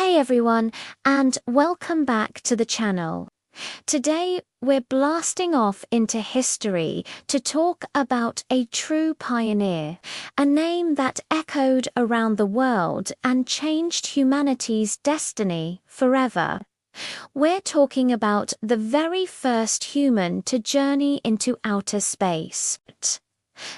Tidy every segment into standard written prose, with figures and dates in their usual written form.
Hey everyone, and welcome back to the channel. Today we're blasting off into history to talk about a true pioneer, a name that echoed around the world and changed humanity's destiny forever. We're talking about the very first human to journey into outer space.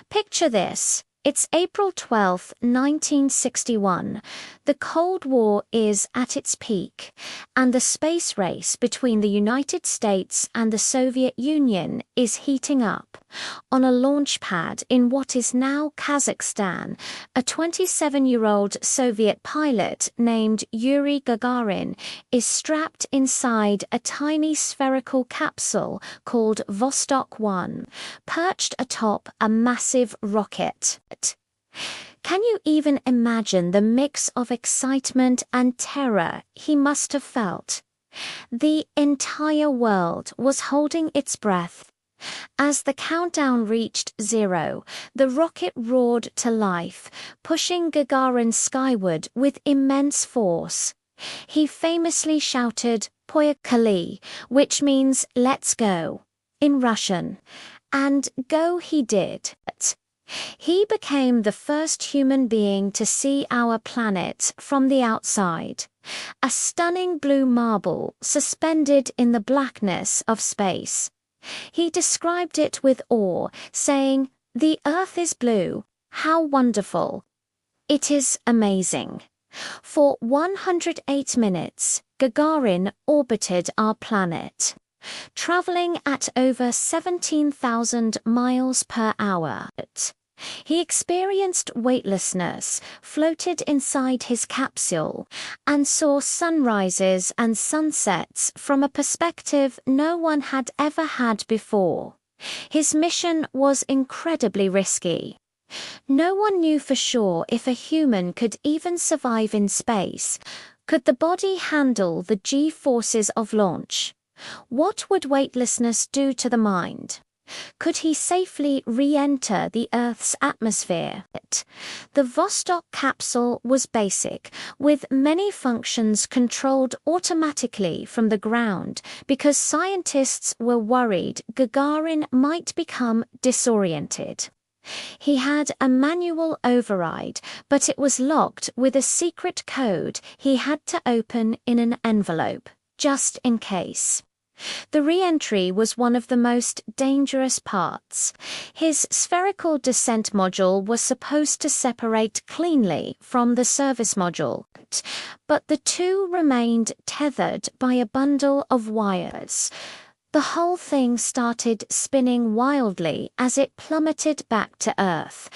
Picture this. It's April 12, 1961. The Cold War is at its peak, and the space race between the United States and the Soviet Union is heating up. On a launch pad in what is now Kazakhstan, a 27-year-old Soviet pilot named Yuri Gagarin is strapped inside a tiny spherical capsule called Vostok 1, perched atop a massive rocket. Can you even imagine the mix of excitement and terror he must have felt? The entire world was holding its breath. As the countdown reached 0, the rocket roared to life, pushing Gagarin skyward with immense force. He famously shouted "Poyakali," which means "let's go" in Russian, and go he did. He became the first human being to see our planet from the outside, a stunning blue marble suspended in the blackness of space. He described it with awe, saying, "The Earth is blue. How wonderful. It is amazing." For 108 minutes, Gagarin orbited our planet, traveling at over 17,000 miles per hour. He experienced weightlessness, floated inside his capsule, and saw sunrises and sunsets from a perspective no one had ever had before. His mission was incredibly risky. No one knew for sure if a human could even survive in space. Could the body handle the G-forces of launch? What would weightlessness do to the mind? Could he safely re-enter the Earth's atmosphere? The Vostok capsule was basic, with many functions controlled automatically from the ground because scientists were worried Gagarin might become disoriented. He had a manual override, but it was locked with a secret code he had to open in an envelope, just in case. The re-entry was one of the most dangerous parts. His spherical descent module was supposed to separate cleanly from the service module, but the two remained tethered by a bundle of wires. The whole thing started spinning wildly as it plummeted back to Earth.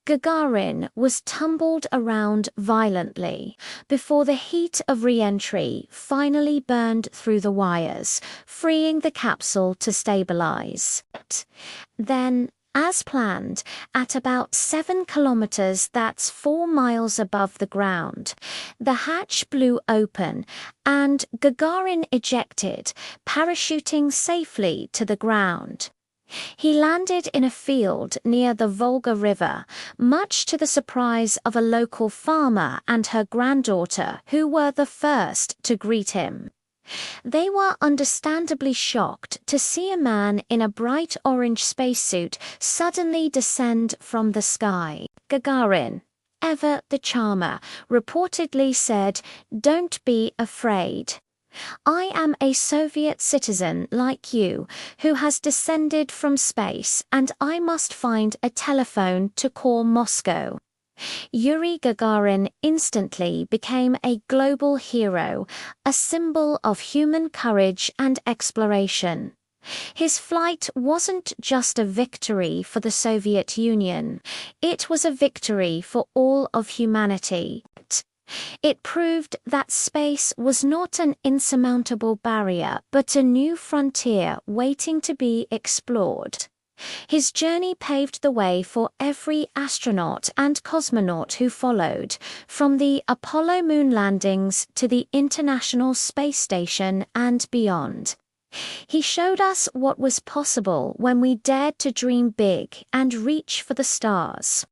Gagarin was tumbled around violently before the heat of re-entry finally burned through the wires, freeing the capsule to stabilize. Then, as planned, at about 7 kilometers, that's 4 miles above the ground, the hatch blew open and Gagarin ejected, parachuting safely to the ground. He landed in a field near the Volga River, much to the surprise of a local farmer and her granddaughter, who were the first to greet him. They were understandably shocked to see a man in a bright orange spacesuit suddenly descend from the sky. Gagarin, ever the charmer, reportedly said, "Don't be afraid. I am a Soviet citizen like you who has descended from space, and I must find a telephone to call Moscow." Yuri Gagarin instantly became a global hero, a symbol of human courage and exploration. His flight wasn't just a victory for the Soviet Union, it was a victory for all of humanity. It proved that space was not an insurmountable barrier but a new frontier waiting to be explored. His journey paved the way for every astronaut and cosmonaut who followed, from the Apollo moon landings to the International Space Station and beyond. He showed us what was possible when we dared to dream big and reach for the stars.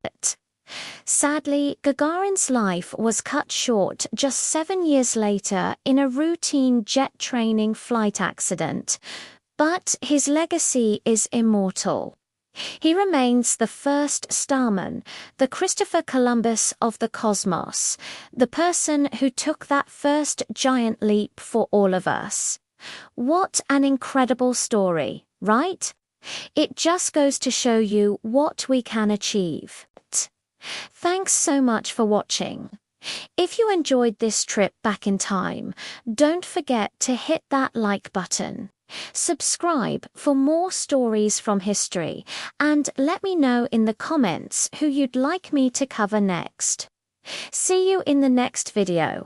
Sadly, Gagarin's life was cut short just 7 years later in a routine jet training flight accident, but his legacy is immortal. He remains the first starman, the Christopher Columbus of the cosmos, the person who took that first giant leap for all of us. What an incredible story, right? It just goes to show you what we can achieve. Thanks so much for watching. If you enjoyed this trip back in time, don't forget to hit that like button. Subscribe for more stories from history, and let me know in the comments who you'd like me to cover next. See you in the next video.